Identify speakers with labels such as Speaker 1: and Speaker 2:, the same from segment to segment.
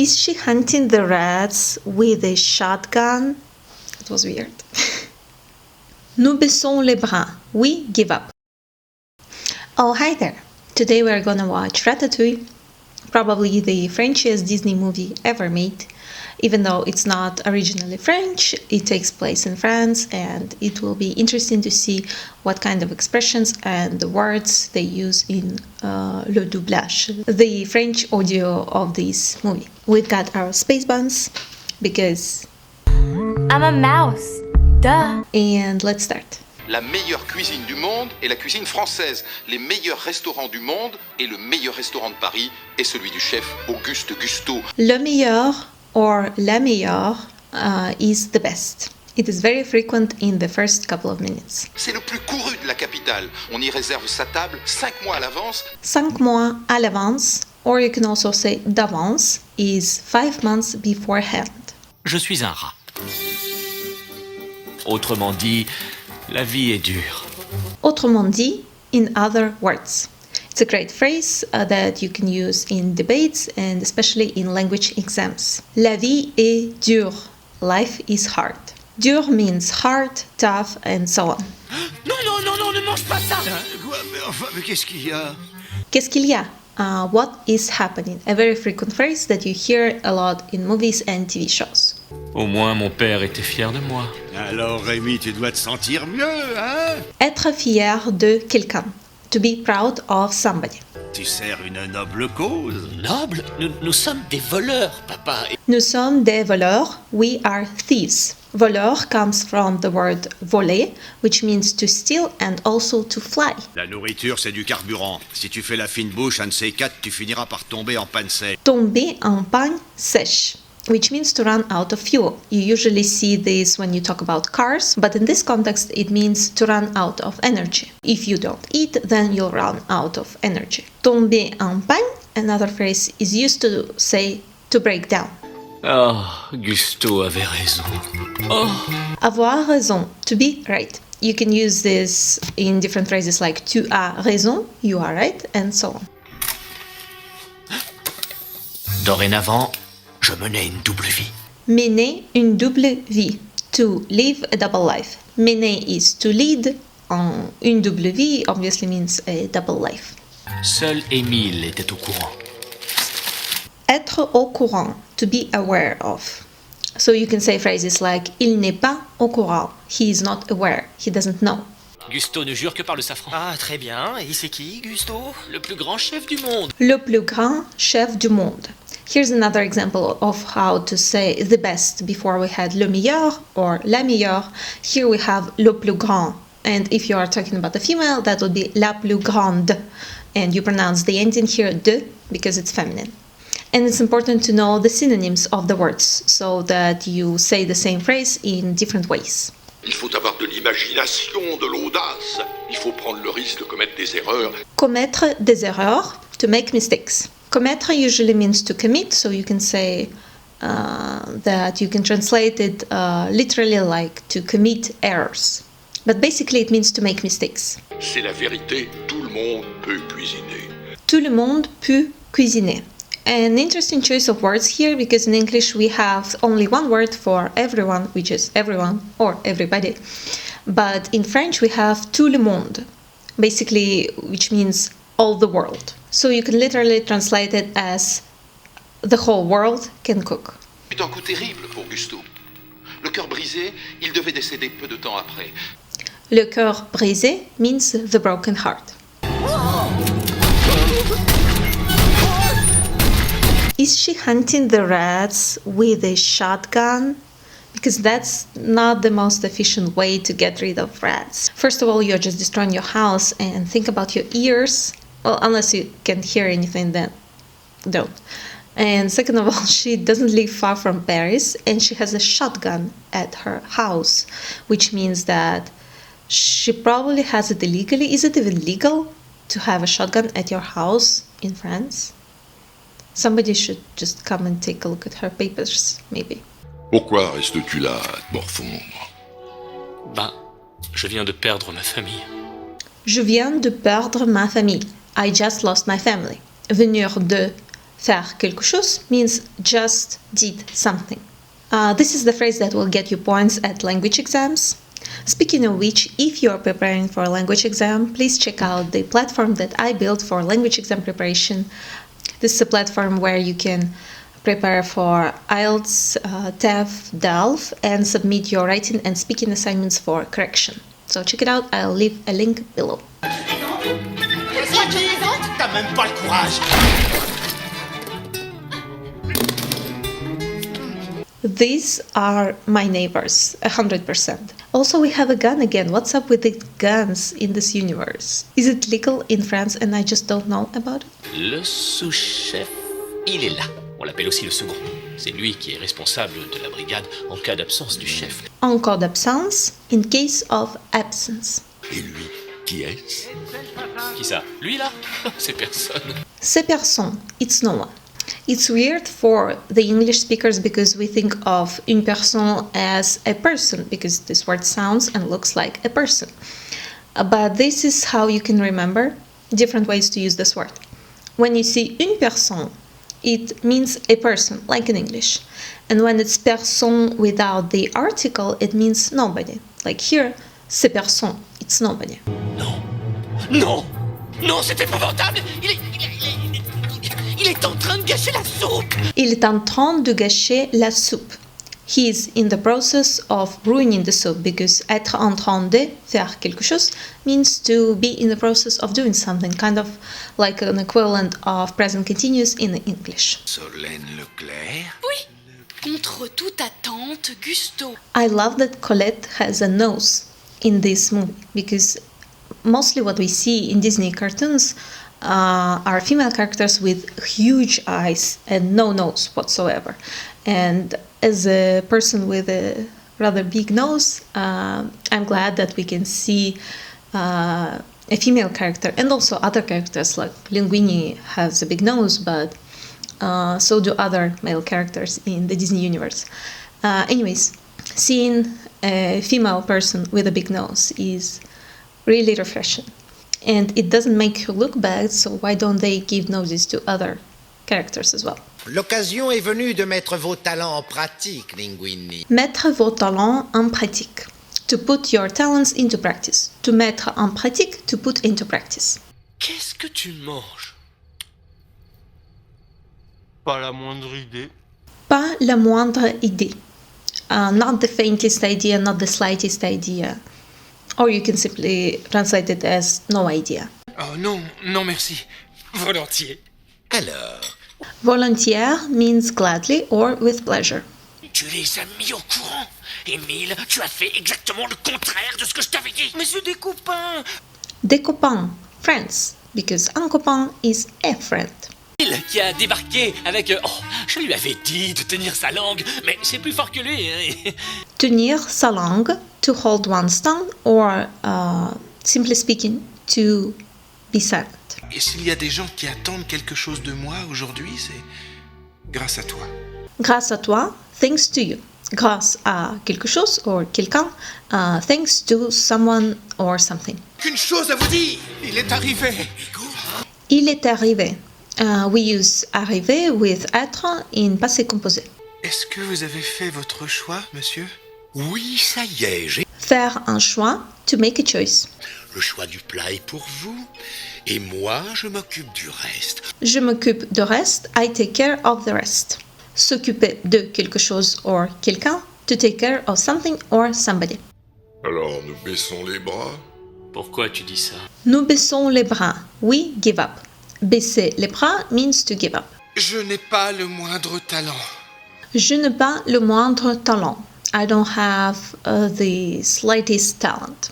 Speaker 1: Is she hunting the rats with a shotgun? It was weird. Nous baissons les bras. We give up. Oh, hi there. Today we're gonna watch Ratatouille, probably the Frenchiest Disney movie ever made. Even though it's not originally French, it takes place in France, and it will be interesting to see what kind of expressions and the words they use in le doublage, the French audio of this movie. We've got our space buns, because
Speaker 2: I'm a mouse. Duh.
Speaker 1: And let's start.
Speaker 3: La meilleure cuisine du monde est la cuisine française. Les meilleurs restaurants du monde et le meilleur restaurant de Paris est celui du chef Auguste Gusteau.
Speaker 1: Le meilleur or la meilleure is the best. It is very frequent in the first couple of minutes.
Speaker 3: C'est le plus couru de la capitale. On y réserve sa table 5 mois à l'avance.
Speaker 1: 5 mois à l'avance, or you can also say d'avance, is 5 months beforehand.
Speaker 4: Je suis un rat. Autrement dit, la vie est dure.
Speaker 1: Autrement dit, in other words. It's a great phrase that you can use in debates and especially in language exams. La vie est dure. Life is hard. Dur means hard, tough, and so on.
Speaker 4: Non, non, non, non, ne mange pas ça!
Speaker 5: Quoi? Mais qu'est-ce qu'il y a?
Speaker 1: Qu'est-ce qu'il y a? What is happening? A very frequent phrase that you hear a lot in movies and TV shows.
Speaker 4: Au moins, mon père était fier de moi.
Speaker 5: Alors Rémi, tu dois te sentir mieux, hein?
Speaker 1: Être fier de quelqu'un. To be proud of somebody.
Speaker 5: Tu sers une noble cause.
Speaker 4: Noble? Nous sommes des voleurs, papa.
Speaker 1: Nous sommes des voleurs. We are thieves. Voleur comes from the word voler, which means to steal and also to fly.
Speaker 5: La nourriture, c'est du carburant. Si tu fais la fine bouche, un de ces quatre, tu finiras par tomber en panne sèche.
Speaker 1: Tomber en panne sèche, which means to run out of fuel. You usually see this when you talk about cars, but in this context it means to run out of energy. If you don't eat, then you'll run out of energy. Tomber en panne, another phrase, is used to say to break down.
Speaker 4: Oh, Gusteau avait raison. Oh.
Speaker 1: Avoir raison, to be right. You can use this in different phrases like tu as raison, you are right, and so on.
Speaker 4: Dorénavant, je menais une double vie.
Speaker 1: Mener une double vie. To live a double life. Mener is to lead. Une double vie obviously means a double life.
Speaker 4: Seul Émile était au courant.
Speaker 1: Être au courant. To be aware of. So you can say phrases like il n'est pas au courant. He is not aware. He doesn't know.
Speaker 4: Gusteau ne jure que par le safran.
Speaker 6: Ah, très bien. Et c'est qui, Gusteau?
Speaker 4: Le plus grand chef du monde.
Speaker 1: Le plus grand chef du monde. Here's another example of how to say the best. Before we had le meilleur or la meilleure. Here we have le plus grand. And if you are talking about the female, that would be la plus grande. And you pronounce the ending here de because it's feminine. And it's important to know the synonyms of the words so that you say the same phrase in different ways.
Speaker 3: Il faut avoir de l'imagination, de l'audace. Il faut prendre le risque de commettre des erreurs.
Speaker 1: Commettre des erreurs, to make mistakes. Commettre usually means to commit, so you can say that you can translate it literally like to commit errors. But basically it means to make mistakes.
Speaker 3: C'est la vérité, tout le monde peut cuisiner.
Speaker 1: Tout le monde peut cuisiner. An interesting choice of words here because in English we have only one word for everyone, which is everyone or everybody. But in French we have tout le monde, basically, which means all the world. So you can literally translate it as the whole world can cook.
Speaker 3: C'est un coup terrible pour Gusteau. Le cœur brisé, il devait décéder peu de temps après.
Speaker 1: Le cœur brisé means the broken heart. Is she hunting the rats with a shotgun? Because that's not the most efficient way to get rid of rats. First of all, you're just destroying your house, and think about your ears. Well, unless you can't hear anything, then don't. And second of all, she doesn't live far from Paris, and she has a shotgun at her house, which means that she probably has it illegally. Is it even legal to have a shotgun at your house in France? Somebody should just come and take a look at her papers, maybe.
Speaker 3: Pourquoi restes-tu là à te morfondre?
Speaker 4: Ben, je viens de perdre ma famille.
Speaker 1: Je viens de perdre ma famille. I just lost my family. Venir de faire quelque chose means just did something. This is the phrase that will get you points at language exams. Speaking of which, if you are preparing for a language exam, please check out the platform that I built for language exam preparation. This is a platform where you can prepare for IELTS, TEF, DELF, and submit your writing and speaking assignments for correction. So check it out, I'll leave a link below.
Speaker 6: T'as même pas le courage.
Speaker 1: These are my neighbors, 100%. Also, we have a gun again. What's up with the guns in this universe? Is it legal in France and I just don't know about it?
Speaker 4: Le sous-chef, il est là. On l'appelle aussi le second. C'est lui qui est responsable de la brigade en cas d'absence du chef.
Speaker 1: En cas d'absence, in case of absence.
Speaker 5: Et lui, qui est-ce?
Speaker 4: Qui ça? Lui là? C'est personne.
Speaker 1: C'est personne, it's no one. It's weird for the English speakers because we think of une personne as a person because this word sounds and looks like a person. But this is how you can remember different ways to use this word. When you see une personne, it means a person, like in English. And when it's personne without the article, it means nobody. Like here, c'est personne, it's nobody.
Speaker 6: Non. Non. Non, c'est épouvantable. Il est en train de gâcher la soupe.
Speaker 1: Il est en train de gâcher la soupe. He is in the process of ruining the soup because être en train de faire quelque chose means to be in the process of doing something, kind of like an equivalent of present continuous in English.
Speaker 5: Solène Leclerc?
Speaker 7: Oui, contre toute attente, Gusto.
Speaker 1: I love that Colette has a nose in this movie because mostly what we see in Disney cartoons are female characters with huge eyes and no nose whatsoever. And as a person with a rather big nose, I'm glad that we can see a female character and also other characters like Linguini has a big nose, but so do other male characters in the Disney universe. Anyways, seeing a female person with a big nose is really refreshing. And it doesn't make you look bad, so why don't they give noses to other characters as well?
Speaker 8: L'occasion est venue de mettre vos talents en pratique, Linguini.
Speaker 1: Mettre vos talents en pratique. To put your talents into practice. To mettre en pratique, to put into practice.
Speaker 6: Qu'est-ce que tu manges?
Speaker 9: Pas la moindre idée.
Speaker 1: Pas la moindre idée. Not the faintest idea, not the slightest idea. Or you can simply translate it as no idea.
Speaker 6: Oh non, non merci. Volontiers.
Speaker 8: Alors,
Speaker 1: Volontiers means gladly or with pleasure.
Speaker 6: Tu les as mis au courant. Émile, tu as fait exactement le contraire de ce que je t'avais dit. Mais c'est des copains.
Speaker 1: Des copains, friends, because un copain is a friend.
Speaker 4: Qui a débarqué avec... Oh, je lui avais dit de tenir sa langue, mais c'est plus fort que lui. Hein.
Speaker 1: Tenir sa langue, to hold one's tongue, or simply speaking, to be silent.
Speaker 10: Et s'il y a des gens qui attendent quelque chose de moi aujourd'hui, c'est grâce à toi.
Speaker 1: Grâce à toi, thanks to you. Grâce à quelque chose or quelqu'un, thanks to someone or something.
Speaker 10: Qu'une chose à vous dire, il est arrivé.
Speaker 1: Il est arrivé. We use arriver with être in passé composé.
Speaker 10: Est-ce que vous avez fait votre choix, monsieur?
Speaker 5: Oui, ça y est, j'ai...
Speaker 1: Faire un choix, to make a choice.
Speaker 5: Le choix du plat est pour vous. Et moi, je m'occupe du reste.
Speaker 1: Je m'occupe du reste, I take care of the rest. S'occuper de quelque chose or quelqu'un, to take care of something or somebody.
Speaker 11: Alors, nous baissons les bras?
Speaker 4: Pourquoi tu dis ça?
Speaker 1: Nous baissons les bras. We give up. Baisser les bras means to give up.
Speaker 10: Je n'ai pas le moindre talent.
Speaker 1: Je n'ai pas le moindre talent. I don't have the slightest talent.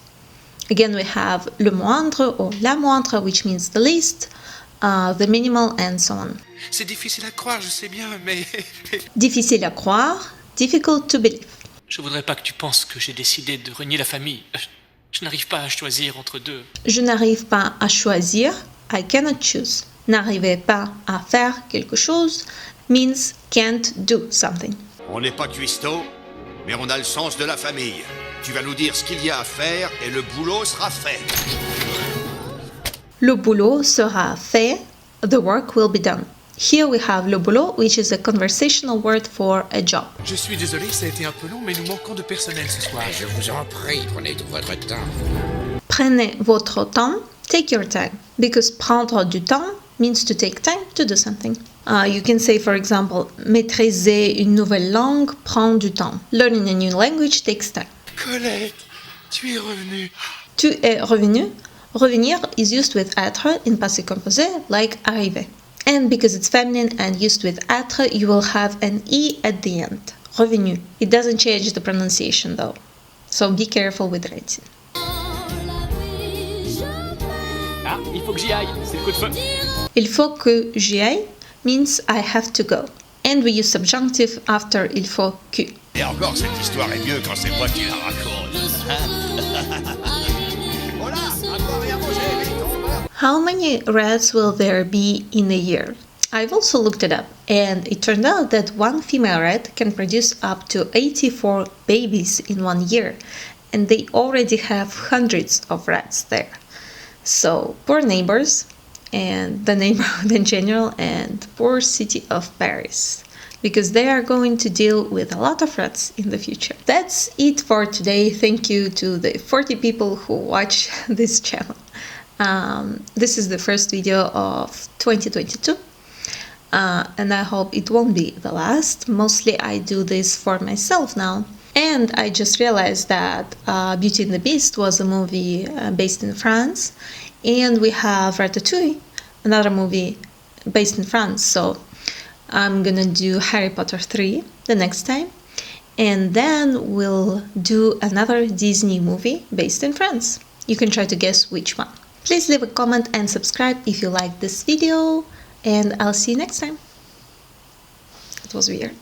Speaker 1: Again, we have le moindre or la moindre, which means the least, the minimal, and so on.
Speaker 10: C'est difficile à croire, je sais bien, mais...
Speaker 1: Difficile à croire, difficult to believe.
Speaker 4: Je voudrais pas que tu penses que j'ai décidé de renier la famille. Je n'arrive pas à choisir entre deux.
Speaker 1: Je n'arrive pas à choisir, I cannot choose. N'arrivez pas à faire quelque chose means can't do something.
Speaker 5: On n'est pas cuistot, mais on a le sens de la famille. Tu vas nous dire ce qu'il y a à faire et le boulot sera fait.
Speaker 1: Le boulot sera fait, the work will be done. Here we have le boulot, which is a conversational word for a job.
Speaker 10: Je suis désolé, ça a été un peu long, mais nous manquons de personnel ce soir.
Speaker 8: Je vous en prie, prenez tout votre temps.
Speaker 1: Prenez votre temps, take your time, because prendre du temps means to take time to do something. You can say, for example, maîtriser une nouvelle langue prend du temps. Learning a new language takes time.
Speaker 10: Colette, tu es revenue.
Speaker 1: Tu es revenu. Revenir is used with être in passé composé, like arriver. And because it's feminine and used with être, you will have an e at the end. Revenu. It doesn't change the pronunciation though. So be careful with writing.
Speaker 6: Ah, il faut que j'y aille, c'est le coup de feu.
Speaker 1: Il faut que j'y aille means I have to go. And we use subjunctive after il faut que.
Speaker 5: Et encore, cette histoire est mieux quand c'est moi qui la raconte. Voilà, à boire et à manger, vite, on va.
Speaker 1: How many rats will there be in a year? I've also looked it up, and it turned out that one female rat can produce up to 84 babies in 1 year, and they already have hundreds of rats there. So, poor neighbors, and the neighborhood in general, and poor city of Paris, because they are going to deal with a lot of rats in the future. That's it for today. Thank you to the 40 people who watch this channel. This is the first video of 2022, and I hope it won't be the last. Mostly I do this for myself now. And I just realized that Beauty and the Beast was a movie based in France, and we have Ratatouille, another movie based in France. So I'm gonna do Harry Potter 3 the next time, and then we'll do another Disney movie based in France. You can try to guess which one. Please leave a comment and subscribe if you liked this video, and I'll see you next time. It was weird.